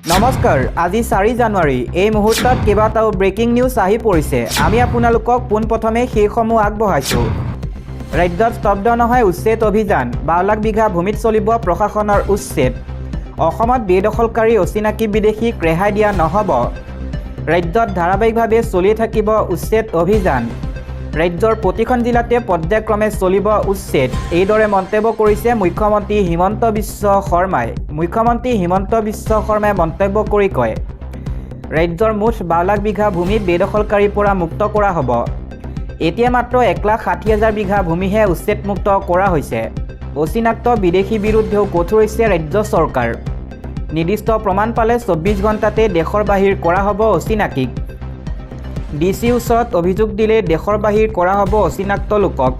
নমস্কাৰ, আজি 4 জানুৱাৰী। এই মুহূৰ্তত কেইবাটাও ব্ৰেকিং নিউজ আহি পৰিছে। আমি আপোনালোকক পোনপ্ৰথমে সেইসমূহ আগবঢ়াইছোঁ। ৰাজ্যত স্তব্ধ নহয় উচ্ছেদ অভিযান, 12 লাখ বিঘা ভূমিত চলিব প্ৰশাসনৰ উচ্ছেদ। অসমত বেদখলকাৰী অচিনাকি বিদেশীক ৰেহাই দিয়া নহ'ব। ৰাজ্যত ধাৰাবাহিকভাৱে চলি থাকিব উচ্ছেদ অভিযান। ৰাজ্যৰ প্ৰতিখন জিলাতে পৰ্যায়ক্ৰমে চলিব উচ্ছেদ। এইদৰে মন্তব্য কৰিছে মুখ্যমন্ত্ৰী হিমন্ত বিশ্ব শৰ্মাই। মুখ্যমন্ত্ৰী হিমন্ত বিশ্ব শৰ্মাই মন্তব্য কৰি কয়, ৰাজ্যৰ মুঠ 12 লাখ বিঘা ভূমি বেদখলকাৰীৰ পৰা মুক্ত কৰা হ'ব। এতিয়া মাত্ৰ 1,60,000 বিঘা ভূমিহে উচ্ছেদমুক্ত কৰা হৈছে। অচিনাক্ত বিদেশীৰ বিৰুদ্ধেও কঠোৰ হৈছে ৰাজ্য চৰকাৰ। নিৰ্দিষ্ট প্ৰমাণ পালে 24 ঘণ্টাতে দেশৰ বাহিৰ কৰা হ'ব অচিনাকিক। ডিচিৰ ওচৰত অভিযোগ দিলে দেশৰ বাহিৰ কৰা হ'ব অচিনাক্ত লোকক।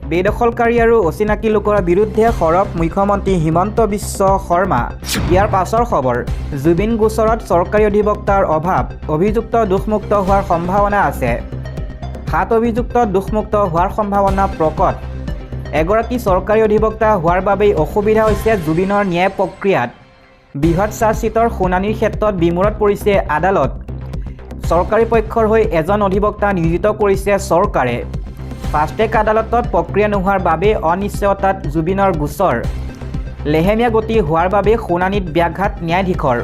বেদখলকাৰী আৰু অচিনাকি লোকৰ বিৰুদ্ধে সৰব মুখ্যমন্ত্ৰী হিমন্ত বিশ্ব শৰ্মা। ইয়াৰ পাছৰ খবৰ, জুবিন গোচৰত চৰকাৰী অধিবক্তাৰ অভাৱ, অভিযুক্ত দোষমুক্ত হোৱাৰ সম্ভাৱনা আছে। 7 অভিযুক্ত দোষমুক্ত হোৱাৰ সম্ভাৱনা প্ৰকট। এগৰাকী চৰকাৰী অধিবক্তা হোৱাৰ বাবেই অসুবিধা হৈছে জুবিনৰ ন্যায় প্ৰক্ৰিয়াত। বৃহৎ চাৰ্জশ্বিটৰ শুনানিৰ ক্ষেত্ৰত বিমূৰত পৰিছে আদালত। চৰকাৰী পক্ষৰ হৈ এজন অধিবক্তা নিয়োজিত কৰিছে চৰকাৰে। ফাষ্ট ট্ৰেক আদালতত প্ৰক্ৰিয়া নোহোৱাৰ বাবে অনিশ্চয়তাত জুবিনৰ গোচৰ। লেহেমীয়া গতি হোৱাৰ বাবে শুনানিত ব্যাঘাত ন্যায়াধীশৰ।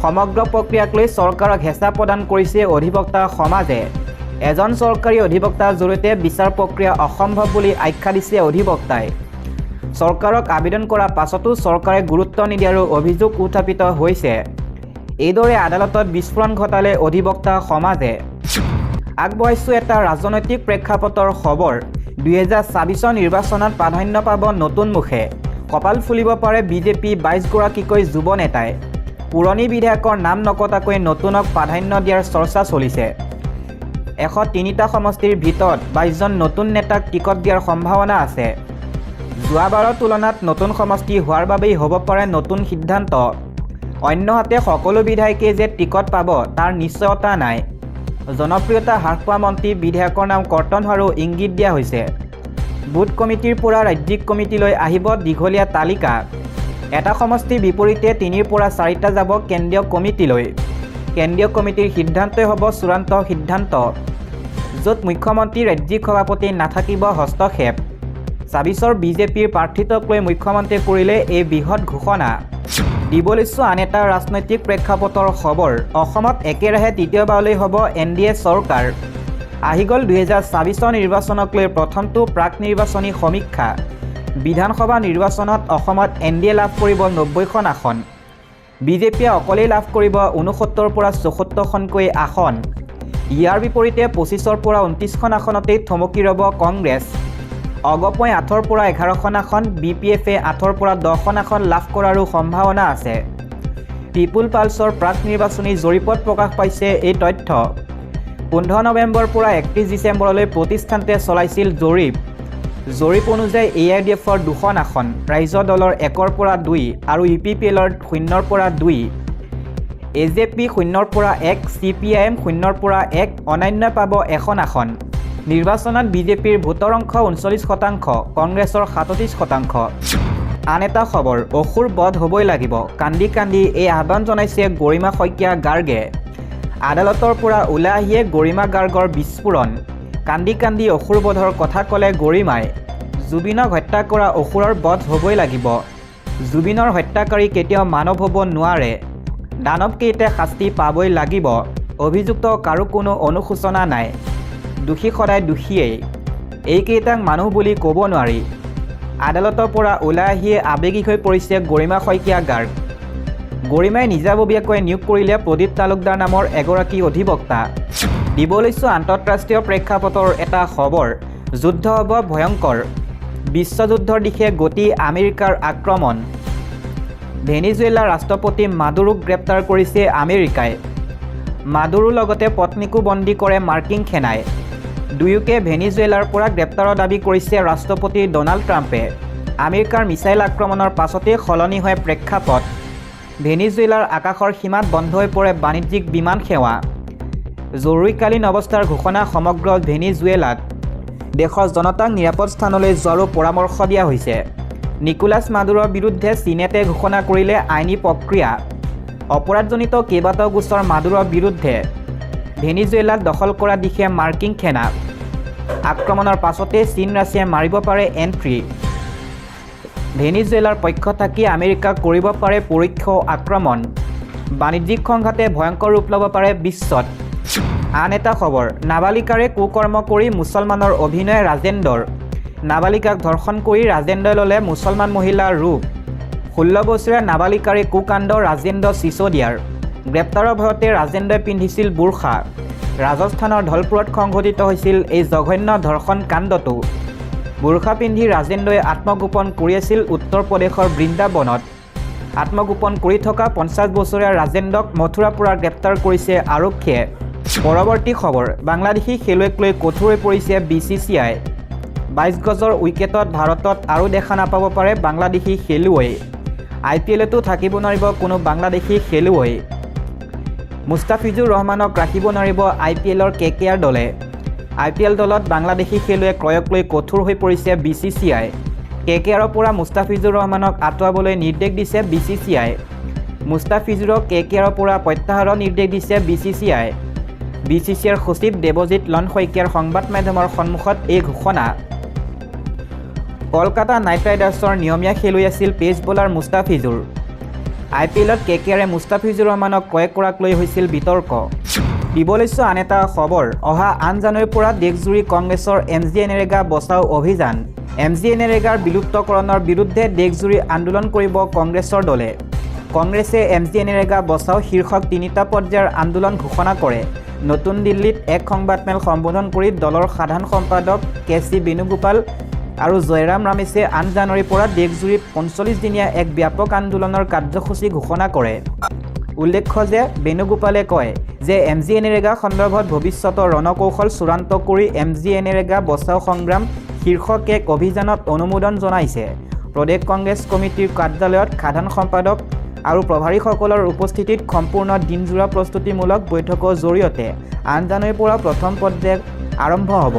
সমগ্ৰ প্ৰক্ৰিয়াক লৈ চৰকাৰক হেঁচা প্ৰদান কৰিছে অধিবক্তা সমাজে। এজন চৰকাৰী অধিবক্তাৰ জৰিয়তে বিচাৰ প্ৰক্ৰিয়া অসম্ভৱ বুলি আখ্যা দিছে অধিবক্তাই। চৰকাৰক আবেদন কৰাৰ পাছতো চৰকাৰে গুৰুত্ব নিদিয়াৰো অভিযোগ উত্থাপিত হৈছে। এইদৰে আদালতত বিস্ফোৰণ ঘটালে অধিবক্তা সমাজে। আগবঢ়াইছোঁ এটা ৰাজনৈতিক প্ৰেক্ষাপটৰ খবৰ। 2024 নিৰ্বাচনত প্ৰাধান্য পাব নতুন মুখে। কপাল ফুলিব পাৰে বিজেপি 22 গৰাকীকৈ যুৱ নেতাই। পুৰণি বিধায়কৰ নাম নকটাকৈ নতুনক প্ৰাধান্য দিয়াৰ চৰ্চা চলিছে। 103টা সমষ্টিৰ ভিতৰত 22জন নতুন নেতাক টিকট দিয়াৰ সম্ভাৱনা আছে। যোৱাবাৰৰ তুলনাত নতুন সমষ্টি হোৱাৰ বাবেই হ'ব পাৰে নতুন সিদ্ধান্ত। অন্যহাতে সকলো বিধায়কে যে টিকট পাব তাৰ নিশ্চয়তা নাই। জনপ্ৰিয়তা হ্ৰাস পোৱা মন্ত্ৰী বিধায়কৰ নাম কৰ্তন হোৱাৰো ইংগিত দিয়া হৈছে। বুথ কমিটিৰ পৰা ৰাজ্যিক কমিটিলৈ আহিব দীঘলীয়া তালিকা। এটা সমষ্টিৰ বিপৰীতে 3ৰ পৰা 4টা যাব কেন্দ্ৰীয় কমিটিলৈ। কেন্দ্ৰীয় কমিটিৰ সিদ্ধান্তই হ'ব চূড়ান্ত সিদ্ধান্ত, য'ত মুখ্যমন্ত্ৰী ৰাজ্যিক সভাপতি নাথাকিব হস্তক্ষেপ। 24ৰ বিজেপিৰ প্ৰাৰ্থিত্বক লৈ মুখ্যমন্ত্ৰীয়ে কৰিলে এই বৃহৎ ঘোষণা। দিবলৈছোঁ আন এটা ৰাজনৈতিক প্ৰেক্ষাপটৰ খবৰ। অসমত একেৰাহে তৃতীয়বাৰলৈ হ'ব NDA চৰকাৰ। আহি গ'ল 2024 নিৰ্বাচনক লৈ প্ৰথমটো প্ৰাক নিৰ্বাচনী সমীক্ষা। বিধানসভা নিৰ্বাচনত অসমত NDA লাভ কৰিব 90খন আসন। বিজেপিয়ে অকলেই লাভ কৰিব 69ৰ পৰা 74খনকৈ আসন। ইয়াৰ বিপৰীতে 25ৰ পৰা 29খন আসনতেই থমকি ৰ'ব কংগ্ৰেছ। অগপই 8ৰ পৰা 11খন আসন, BPFে 8ৰ পৰা 10খন আসন লাভ কৰাৰো সম্ভাৱনা আছে। পিপুল পালছৰ প্ৰাক নিৰ্বাচনী জৰীপত প্ৰকাশ পাইছে এই তথ্য। 15 নৱেম্বৰৰ পৰা 31 ডিচেম্বৰলৈ প্ৰতিষ্ঠানটোৱে চলাইছিল জৰীপ। জৰীপ অনুযায়ী AIDFৰ 2খন আসন, ৰাইজ দলৰ 1ৰ পৰা 2 আৰু UPPLৰ 0ৰ পৰা 2, AJP 0ৰ পৰা 1, CPIM 0ৰ পৰা 1, অন্যান্যই পাব 1খন আসন। নিৰ্বাচনত বিজেপিৰ ভোটৰ অংশ 39%, কংগ্ৰেছৰ 37%। আন এটা খবৰ, অসুৰ বধ হ'বই লাগিব, কান্দি কান্দি এই আহ্বান জনাইছে গৰিমা শইকীয়া গাৰ্গে। আদালতৰ পৰা ওলাই আহিয়ে গৰিমা গাৰ্গৰ বিস্ফোৰণ। কান্দি কান্দি অসুৰ বধৰ কথা ক'লে গৰিমাই। জুবিনক হত্যা কৰা অসুৰৰ বধ হ'বই লাগিব। জুবিনৰ হত্যাকাৰী কেতিয়াও মানৱ হ'ব নোৱাৰে। দানৱকেইটাই শাস্তি পাবই লাগিব। অভিযুক্ত কাৰো কোনো অনুশোচনা নাই। দোষী সদায় দোষীয়েই। এইকেইটাক মানুহ বুলি ক'ব নোৱাৰি। আদালতৰ পৰা ওলাই আহিয়ে আৱেগিক হৈ পৰিছে গৰিমা শইকীয়া গাৰ্গ। গৰিমাই নিজাববীয়াকৈ নিয়োগ কৰিলে প্ৰদীপ তালুকদাৰ নামৰ এগৰাকী অধিবক্তা। দিবলৈছোঁ আন্তঃৰাষ্ট্ৰীয় প্ৰেক্ষাপটৰ এটা খবৰ। যুদ্ধ হ'ব ভয়ংকৰ। বিশ্বযুদ্ধৰ দিশে গতি আমেৰিকাৰ আক্ৰমণ। ভেনিজুৱেলাৰ ৰাষ্ট্ৰপতি মাদুৰোক গ্ৰেপ্তাৰ কৰিছে আমেৰিকাই। মাদুৰোৰ লগতে পত্নীকো বন্দী কৰে মাৰ্কিন সেনাই। দুয়োকে ভেনিজুৱেলাৰ পৰা গ্ৰেপ্তাৰৰ দাবী কৰিছে ৰাষ্ট্ৰপতি ডনাল্ড ট্ৰাম্পে। আমেৰিকাৰ মিছাইল আক্ৰমণৰ পাছতেই সলনি হয় প্ৰেক্ষাপট। ভেনিজুৱেলাৰ আকাশৰ সীমাত বন্ধ হৈ পৰে বাণিজ্যিক বিমান সেৱা। জৰুৰীকালীন অৱস্থাৰ ঘোষণা সমগ্ৰ ভেনিজুৱেলাত। দেশৰ জনতাক নিৰাপদ স্থানলৈ যোৱাৰো পৰামৰ্শ দিয়া হৈছে। নিকোলাছ মাদুৰোৰ বিৰুদ্ধে চীনেতে ঘোষণা কৰিলে আইনী প্ৰক্ৰিয়া। অপৰাধজনিত কেইবাটাও গোচৰ মাদুৰৰ বিৰুদ্ধে ভেনিজুৱেলাত দখল কৰা দিশে মাৰ্কিন সেনা আক্ৰমণৰ পাছতে চীন ৰাছিয়াই মাৰিব পাৰে এণ্ট্ৰি ভেনিজুৱেলাৰ পক্ষ থাকি আমেৰিকাক কৰিব পাৰে পৰোক্ষ আক্ৰমণ বাণিজ্যিক সংঘাতে ভয়ংকৰ ৰূপ ল'ব পাৰে বিশ্বত আন এটা খবৰ নাবালিকাৰে কুকৰ্ম কৰি মুছলমানৰ অভিনয় ৰাজেন্দ্ৰৰ নাবালিকাক ধৰ্ষণ কৰি ৰাজেন্দ্ৰই ল'লে মুছলমান মহিলাৰ ৰূপ 16 বছৰীয়া নাবালিকাৰে কুকাণ্ড ৰাজেন্দ্ৰ চিচদিয়াৰ গ্ৰেপ্তাৰৰ ভয়তে ৰাজেন্দ্ৰই পিন্ধিছিল বুৰ্খা ৰাজস্থানৰ ধলপুৰত সংঘটিত হৈছিল এই জঘন্য ধৰ্ষণ কাণ্ডটো বুৰ্খা পিন্ধি ৰাজেন্দ্ৰই আত্মগোপন কৰি আছিল উত্তৰ প্ৰদেশৰ বৃন্দাবনত আত্মগোপন কৰি থকা 50 বছৰীয়া ৰাজেন্দ্ৰক মথুৰাৰ পৰা গ্ৰেপ্তাৰ কৰিছে আৰক্ষীয়ে পৰৱৰ্তী খবৰ বাংলাদেশী খেলুৱৈক লৈ কঠোৰ হৈ পৰিছে BCCI 22 গজৰ উইকেটত ভাৰতত আৰু দেখা নাপাব পাৰে বাংলাদেশী খেলুৱৈ IPLতো থাকিব নোৱাৰিব কোনো বাংলাদেশী খেলুৱৈ মুস্তাফিজুৰ ৰহমানক ৰাখিব নোৱাৰিব IPLৰ KKR দলে IPL দলত বাংলাদেশী খেলুৱৈ ক্ৰয়ক লৈ কঠোৰ হৈ পৰিছে BCCI KKRৰ পৰা মুস্তাফিজুৰ ৰহমানক আঁতৰাবলৈ নিৰ্দেশ দিছে BCCI মুস্তাফিজুৰক KKRৰ পৰা প্ৰত্যাহাৰৰ নিৰ্দেশ দিছে BCCIৰ সচিব দেৱজিৎ লন শইকীয়াৰ সংবাদ মাধ্যমৰ সন্মুখত এই ঘোষণা কলকাতা নাইট ৰাইডাৰ্ছৰ নিয়মীয়া খেলুৱৈ আছিল পেচ বলাৰ মুস্তাফিজুৰ IPLত KKRে মুস্তাফিজুৰ ৰহমানক ক্ৰয় কৰাক লৈ হৈছিল বিতৰ্ক দিবলৈছ আন এটা খবৰ অহা 8 জানুৱাৰীৰ পৰা দেশজুৰি কংগ্ৰেছৰ MGNৰেগা বচাও অভিযান MGNৰেগাৰ বিলুপ্তকৰণৰ বিৰুদ্ধে দেশজুৰি আন্দোলন কৰিব কংগ্ৰেছৰ দলে কংগ্ৰেছে MGNৰেগা বচাও শীৰ্ষক 3টা পৰ্যায়ৰ আন্দোলন ঘোষণা কৰে নতুন দিল্লীত এক সংবাদমেল সম্বোধন কৰি দলৰ সাধাৰণ সম্পাদক KC বেণুগোপাল আৰু জয়ৰাম ৰামেশে 8 জানুৱাৰীৰ পৰা দেশজুৰি 45 দিনীয়া এক ব্যাপক আন্দোলনৰ কাৰ্যসূচী ঘোষণা কৰে উল্লেখ্য যে বেণুগোপালে কয় যে MGNৰেগা সন্দৰ্ভত ভৱিষ্যতৰ ৰণকৌশল চূড়ান্ত কৰি MGNৰেগা বচাও সংগ্ৰাম শীৰ্ষক এক অভিযানত অনুমোদন জনাইছে প্ৰদেশ কংগ্ৰেছ কমিটিৰ কাৰ্যালয়ত সাধাৰণ সম্পাদক আৰু প্ৰভাৰীসকলৰ উপস্থিতিত সম্পূৰ্ণ দিনজোৰা প্ৰস্তুতিমূলক বৈঠকৰ জৰিয়তে 8 জানুৱাৰীৰ পৰা প্ৰথম পৰ্যায় আৰম্ভ হ'ব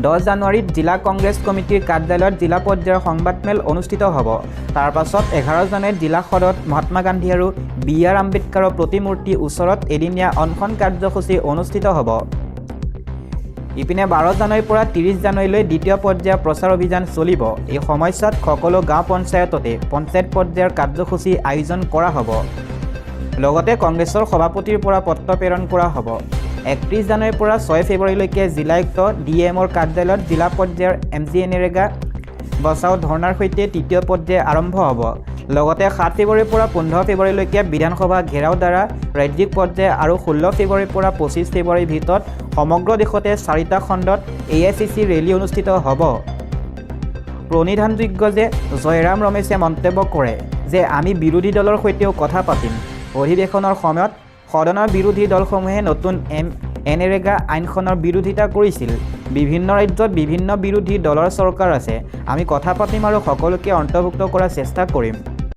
10 জানুৱাৰীত জিলা কংগ্ৰেছ কমিটিৰ কাৰ্যালয়ত জিলা পৰ্যায়ৰ সংবাদমেল অনুষ্ঠিত হ'ব তাৰ পাছত 11 জানুৱাৰীত জিলা সদৰত মহাত্মা গান্ধী আৰু BR আম্বেদকাৰৰ প্ৰতিমূৰ্তি ওচৰত এদিনীয়া অনশন কাৰ্যসূচী অনুষ্ঠিত হ'ব ইপিনে 12 জানুৱাৰীৰ পৰা 30 জানুৱাৰীলৈ দ্বিতীয় পৰ্যায়ৰ প্ৰচাৰ অভিযান চলিব এই সময়ছোৱাত সকলো গাঁও পঞ্চায়ততে পঞ্চায়ত পৰ্যায়ৰ কাৰ্যসূচী আয়োজন কৰা হ'ব লগতে কংগ্ৰেছৰ সভাপতিৰ পৰা পত্ৰ প্ৰেৰণ কৰা হ'ব 31 জানুৱাৰীৰ পৰা 6 ফেব্ৰুৱাৰীলৈকে জিলায়ুক্ত DMৰ কাৰ্যালয়ত জিলা পৰ্যায়ৰ MGNৰেগা বচাও ধৰ্ণাৰ সৈতে তৃতীয় পৰ্যায় আৰম্ভ হ'ব লগতে 7 ফেব্ৰুৱাৰীৰ পৰা 15 ফেব্ৰুৱাৰীলৈকে বিধানসভা ঘেৰাও দ্বাৰা ৰাজ্যিক পৰ্যায় আৰু 16 ফেব্ৰুৱাৰীৰ পৰা 25 ফেব্ৰুৱাৰীৰ ভিতৰত সমগ্ৰ দেশতে 4টা খণ্ডত AICC ৰেলী অনুষ্ঠিত হ'ব প্ৰণিধানযোগ্য যে জয়ৰাম ৰমেশে মন্তব্য কৰে যে আমি বিৰোধী দলৰ সৈতেও কথা পাতিম অধিৱেশনৰ সময়ত সদনৰ বিৰোধী দলসমূহে নতুন NREGA আইনখনৰ বিৰোধিতা কৰিছিল বিভিন্ন ৰাজ্যত বিভিন্ন বিৰোধী দলৰ চৰকাৰ আছে আমি কথা পাতিম আৰু সকলোকে অন্তৰ্ভুক্ত কৰাৰ চেষ্টা কৰিম